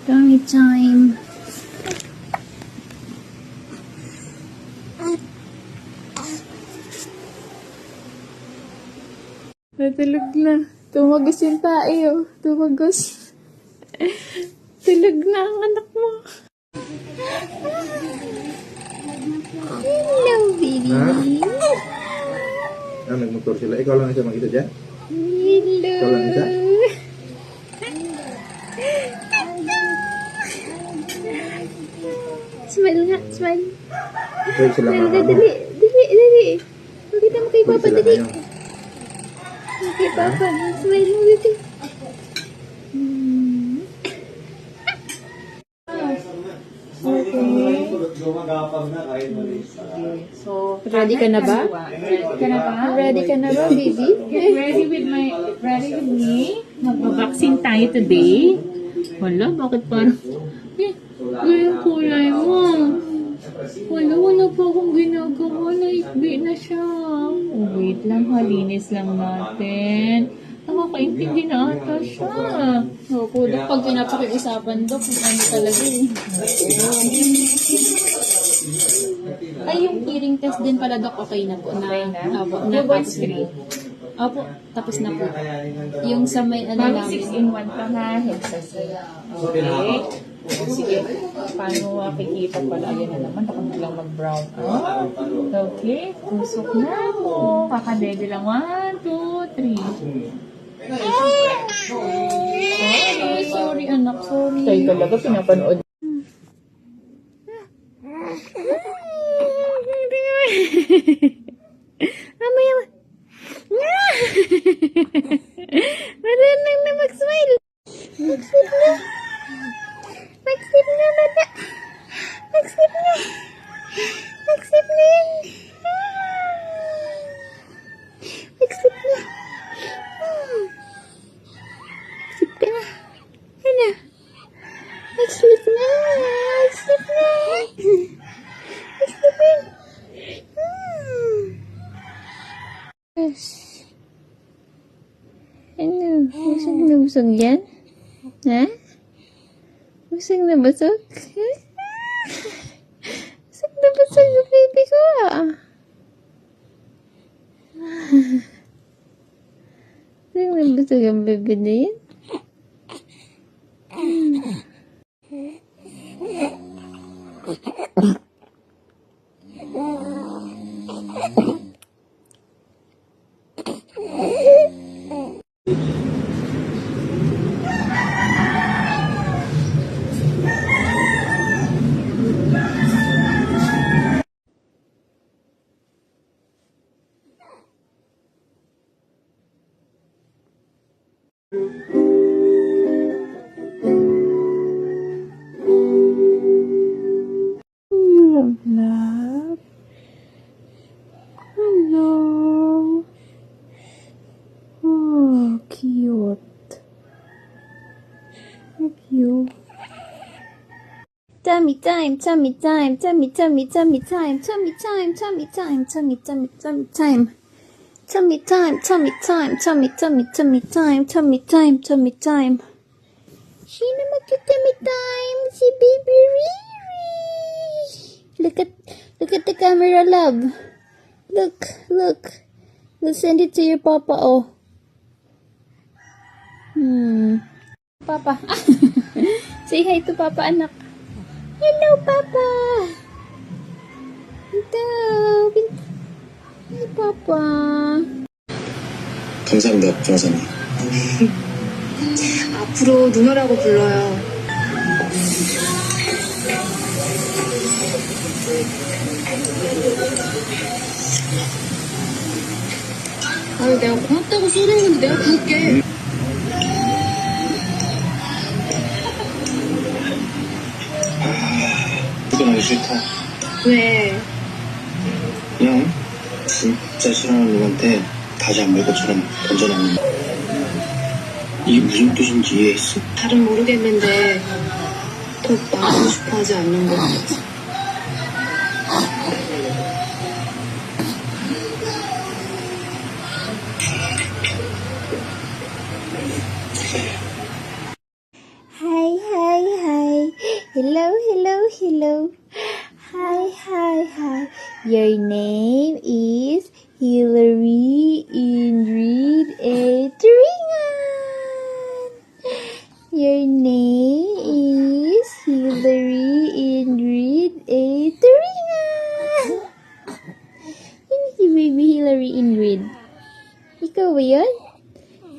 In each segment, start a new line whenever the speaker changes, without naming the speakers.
Tummy time. Natulog na. Tumagos yung tayo. Tumagos. Tulog na ang anak mo. Hello, baby.
Nagmotor sila. Ikaw lang isa makita dyan?
Hello.
Ikaw lang isa?
Smile nga, smile.
Wait sila
Smile ka,
mama mo.
dali. Dali, dali. Makita mo kay
Wait
Papa,
sila
dali.
ngayon.
Kay Papa, smile mo, baby.
So,
Ready ka na ba? Ready ka na ba, baby?
ready with me? Magpa-vaccine tayo today. Wala, bakit parang... yung kulay mo. Wala pa akong ginagawa. Naikbi na siya. Oh, wait lang, halinis lang natin. Nakakaintindi na ata siya.
Opo, Dok. Pag pinapakiusapan, Dok, kung ano talaga eh. Ay, yung hearing test din pala, Dok, okay na po. Opo, tapos na. Opo, tapos na po. Yung sa may ano
Bali
namin.
6-in-1 pa ha, headset. Okay. Sige, paano makikita pala? Ayan na naman, baka lang mag-brown out. Okay, tusok na ako. Kakadede lang. 1, 2, 3.
Sorry, anak, sorry.
Kayo talaga pinapanood.
Mamaya ma. Marunong na mag-smile. Mag-smile na. Mag-smile na, Nana. Mag-smile na. Mag-smile na yan. Mag-smile na. Mag-smile ka na. Ano? Mag-smile na. Mag-smile na. Mag-smile na. Yes. Ano? Busog na busog yan? Ha? Busog na busog? Busog na busog yung baby ko ah. Busog na busog yung baby na yan? Love. Hello. Oh, cute. Cute. Tummy time, tummy time, tummy, tummy, tummy time, tummy time, tummy time, tummy, tummy, tummy time. Tummy time, tummy time, tummy, tummy, tummy time, tummy time, tummy time. Sino magka-tummy time? Si Baby Riri. Look at the camera, love. Look. We'll send it to your papa, oh. Papa. Say hi to papa, anak. Hello, papa. Ito. Hi, papa.
감사합니다, 변호사님.
앞으로 누나라고 불러요. 아유, 내가 고맙다고 쏘는 건데 내가 부을게.
그게 싫다.
왜?
그냥 진짜 싫어하는 놈한테 다시 안 볼 것처럼 던져놓는 거. 이게 무슨 뜻인지 이해했어?
잘은 모르겠는데 더 나가고 싶어 하지 않는 거 같아.
Hi. Hello, hello, hello. Hi, hi, hi. Your name is Hillary Ingrid Adrian. Your name is Hillary Ingrid Adrian. Yun si baby Hillary Ingrid. Ikaw ba yun?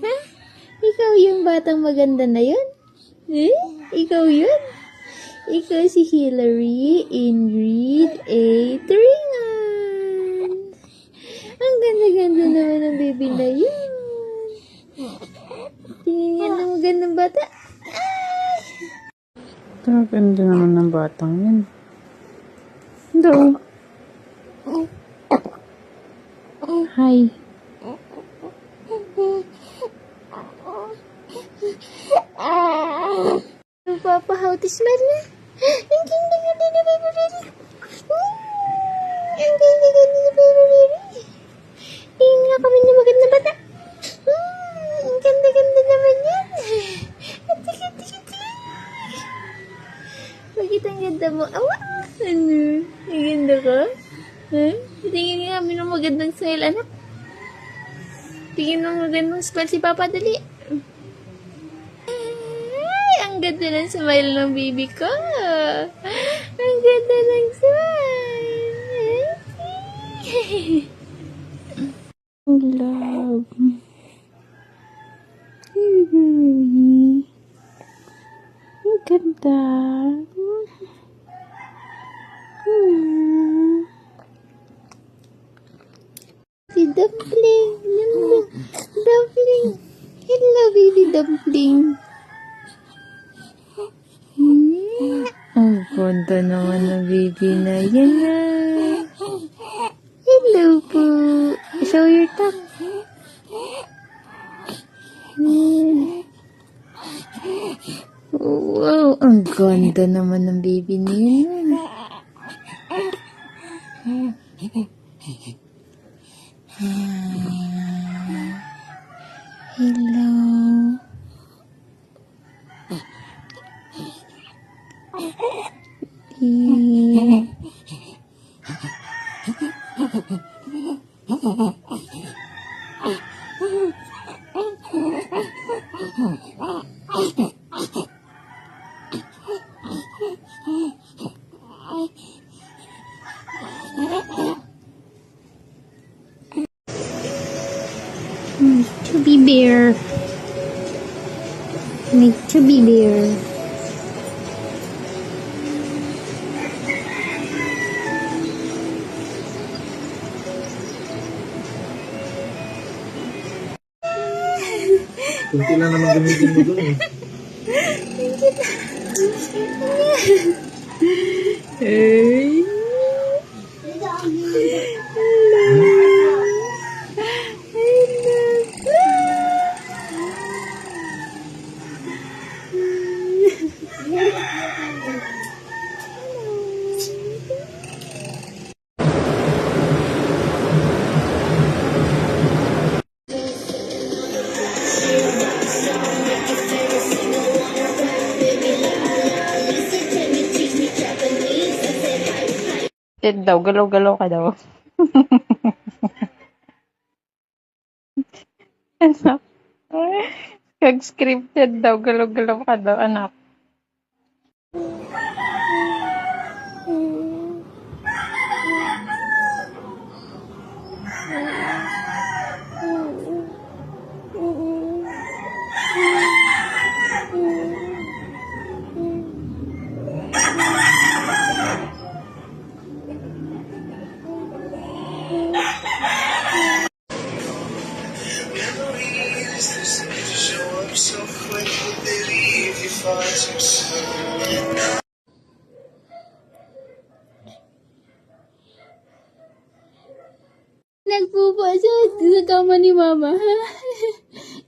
Ha? Ikaw yung batang maganda na yun? Eh? Ikaw yun? Ikaw si Hillary Ingrid Adrian. Ang ganda-ganda naman ng baby na yun. Tingin nga ng magandang bata.
Ganda naman ng batang yan. Hello. Hi.
Papa, how to smell na? Ang ganda-ganda na baby baby. Ang ganda-ganda na baby baby. Tingin nga kami ng magandang bata. Ang ganda-ganda naman yan. Bakit ang ganda mo? Awa! Ano? Ang ganda ka? Ha? Tingin nga kami ng magandang smell, anak. Tingin ng magandang smell si Papa, dali. Ay, ang ganda ng smile ng baby ko. Ang ganda ng smile.
Love. Ang ganda.
Si Dumpling. Dumpling. Hello, baby Dumpling.
Ang ganda naman ng baby na yan.
Hello po. Show your tongue.
Wow, ang ganda naman ng baby na yan.
Hello. Chubby bear. My chubby bear.
Kunti lang naman gamitin mo doon eh.
Hey.
Ted daw, galaw-galaw ka daw. Anak. Kag-scripted daw, galaw-galaw ka daw, anak.
Nagpupasa sa kama ni Mama, ha?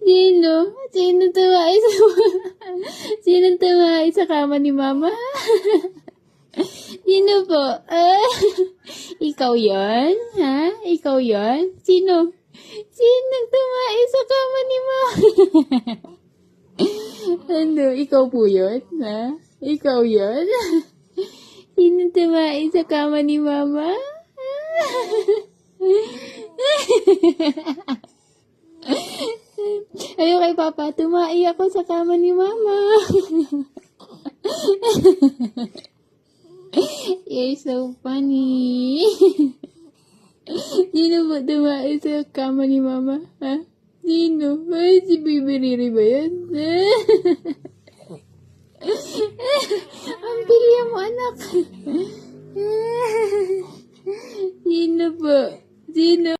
Sino? Sino tumae sa Sino tumae sa kama ni Mama, ha? Sino po? Ikaw yon, ha? Ikaw yon? Sino? Sino tumae sa kama ni Mama? Ano? Ikaw po yun, ha?
Ikaw yan? Sino tumain sa kama ni Mama? Ayaw kay Papa, tumai ako sa kama ni Mama. You're so funny. Sino ba tumai sa kama ni Mama? Ha? Sino? Ay, si Baby Riri ba yan? Ang pilya mo, anak. Sino po? Sino?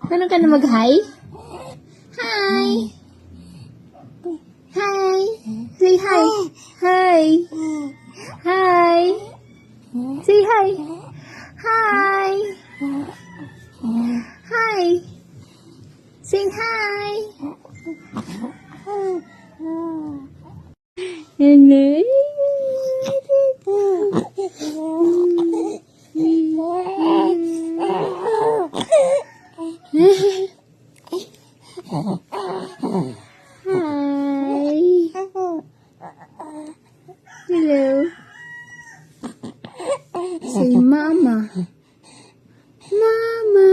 Ano ka na mag-hi? Hi! Hi! Say hi! Hi! Hi! Say hi! Hi! Hi! Sing hi! Hello! Hi. Hello. Say mama. Mama.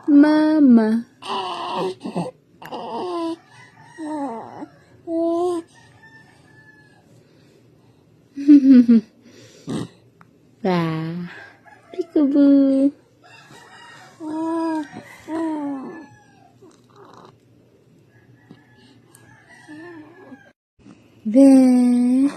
Mama. Bah. Peekaboo. Then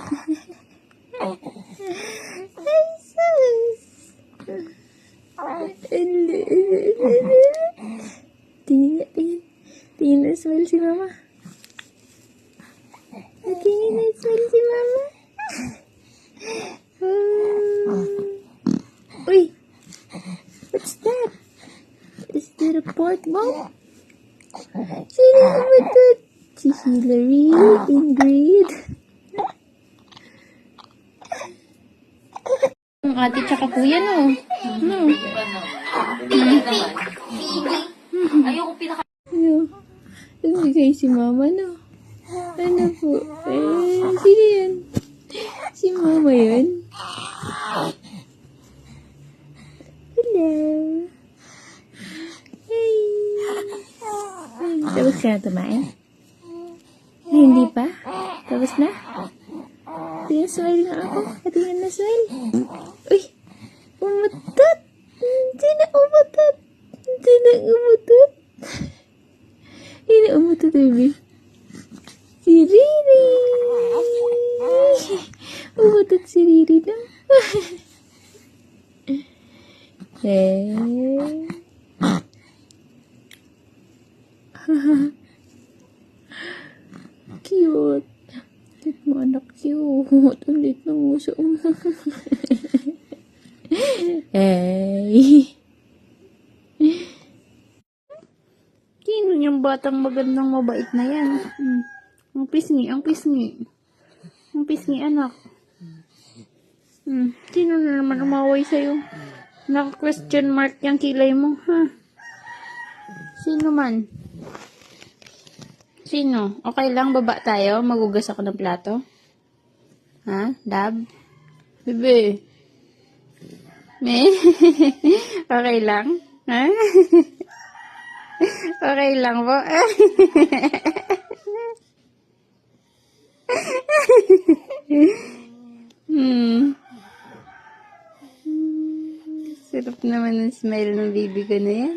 tingin na smile si Mama. Tingin na smile si Mama. Uy, what's that? Is that a pork ball? Sino naman ito? Si Hillary, Ingrid. Ang ate tsaka kuya, no? No.
Ayoko pinaka...
No. Nagbigay si Mama, no? Ano po? Sino yan? Si Mama yan? Hello. Hey. Tapos ka na tumain? Ay, hindi pa? Tapos na? Tingnan, smile nga ako. Tingnan na smile. Uy! Umutot! Hindi na umutot! Hindi na umutot! Hindi na umutot, baby. Si Riri! Umutot si Riri na. Cute.
Mo anak cute. Ang lit ng uso mo. Hey. Sino yung batang magandang mabait na yan? Ang pisngi, ang pisngi. Ang pisngi, anak. Sino na naman umaway sa'yo? Naka-question mark yung kilay mo, ha? Sino man? Sino? Okay lang, baba tayo? Magugas ako ng plato? Ha? Dab? Bebe? Me? Okay lang? Ha? Okay lang po? Sarap naman ang smile ng baby ko na yan.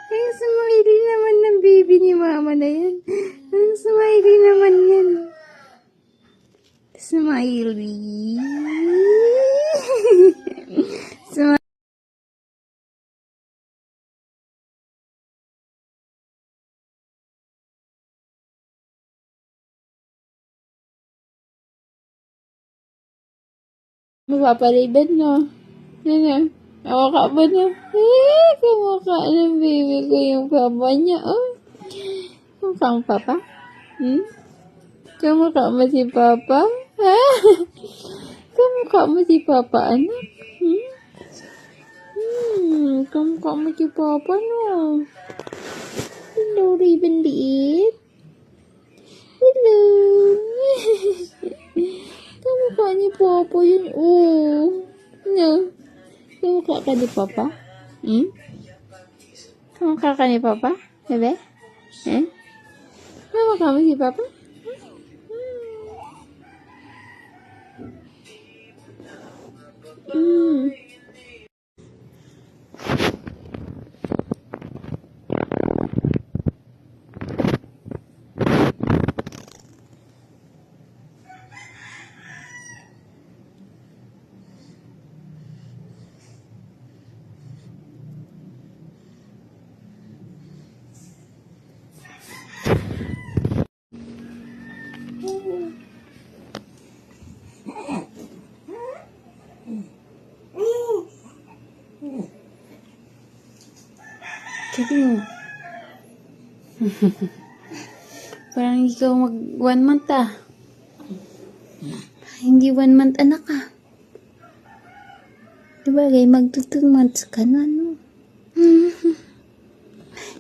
Ang smiley naman ng baby ni mama na yan. Ang smiley naman yan. Smiley. Mapapaliban, no? Ano? Awaka ba na? Kamukha ng baby ko yung papa niya, oh. Kamukha ang papa? Kamukha mo si papa? Ha? Kamukha mo si papa, anak? Kamukha mo si papa, no? Hello, ribbon liit. Hello. Kamukha ni papa yun, oh. No? Kamukha ka ni papa? Kamukha ka ni papa? Bebe? Kamukha mo si papa? Sabi mo. Parang hindi ka mag 1 month, ah. Hindi 1 month anak, ah. Diba, gay mag 2 months ka na, no?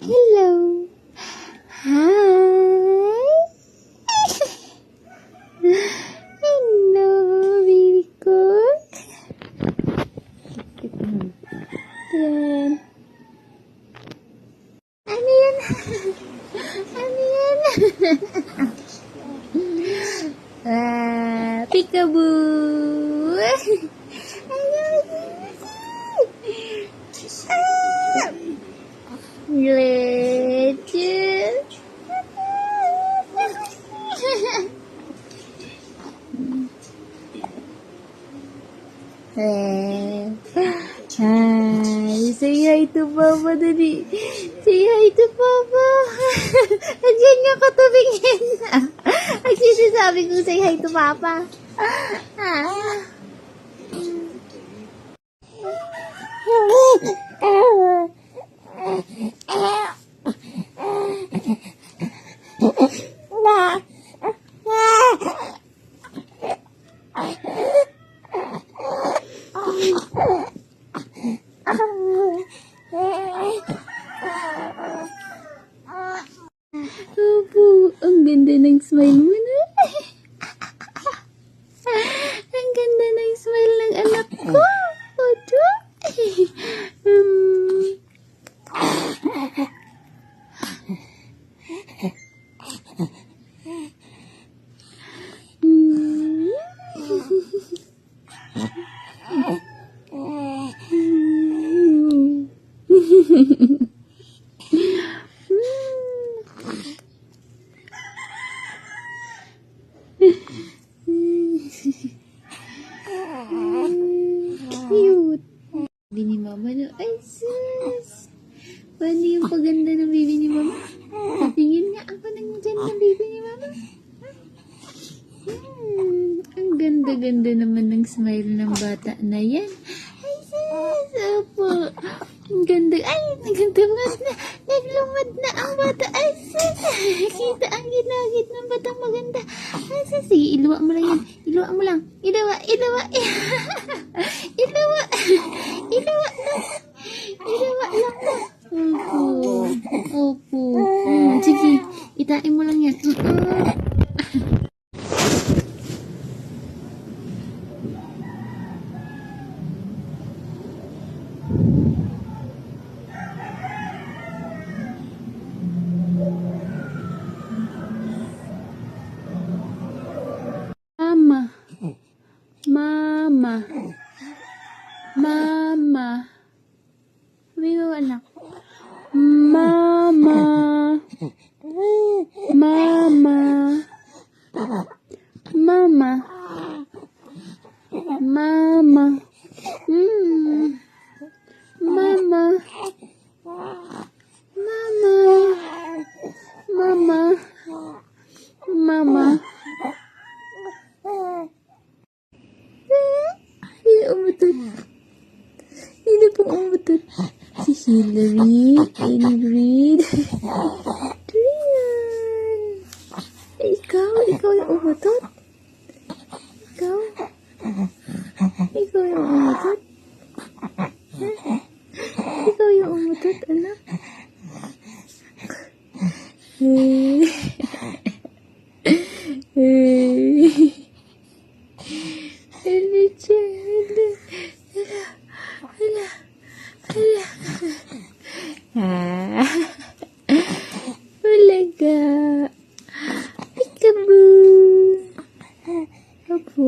Hello. Hi. Hello, baby ko. Yan. Ano yan? Ano yan? Peekaboo! Glitches! Hi, say hi to Papa, Daddy. Say hi to Papa. Andiyan yung katubingin. Nagsisisabi kong say hi to Papa. Opo, ang ganda ng smile mo na. Ang ganda ng smile ng anak ko. Opo. Cute. Baby ni Mama na. Ay, sis. Paano yung paganda ng baby ni Mama? Tingin nga.
ganda-ganda naman ng smile ng bata na yan. Ay, sis, opo. Ang ganda. Ay, naglumad na. Naglumad na ang bata. Ay, sis. Kita ang ginagit ng batang maganda. Ay, sis. Sige, iluwa mo lang yan. Iluwa mo lang. Iluwa. Iluwa. Iluwa. Iluwa lang. Iluwa lang. Opo. Opo. Sige, itain mo lang yan. Mama. Mama. Mama. Sabi mo, anak. Mama. Mama. Mama. Mama. Mama. Mama. Mama. Mama. Hindi umutot. Hindi po umutot. Si Hillary, Ingrid, Trian. Ikaw yung umutot? Ikaw yung umutot? Ikaw yung umutot, anak? Ulaga. Peekaboo. Opo.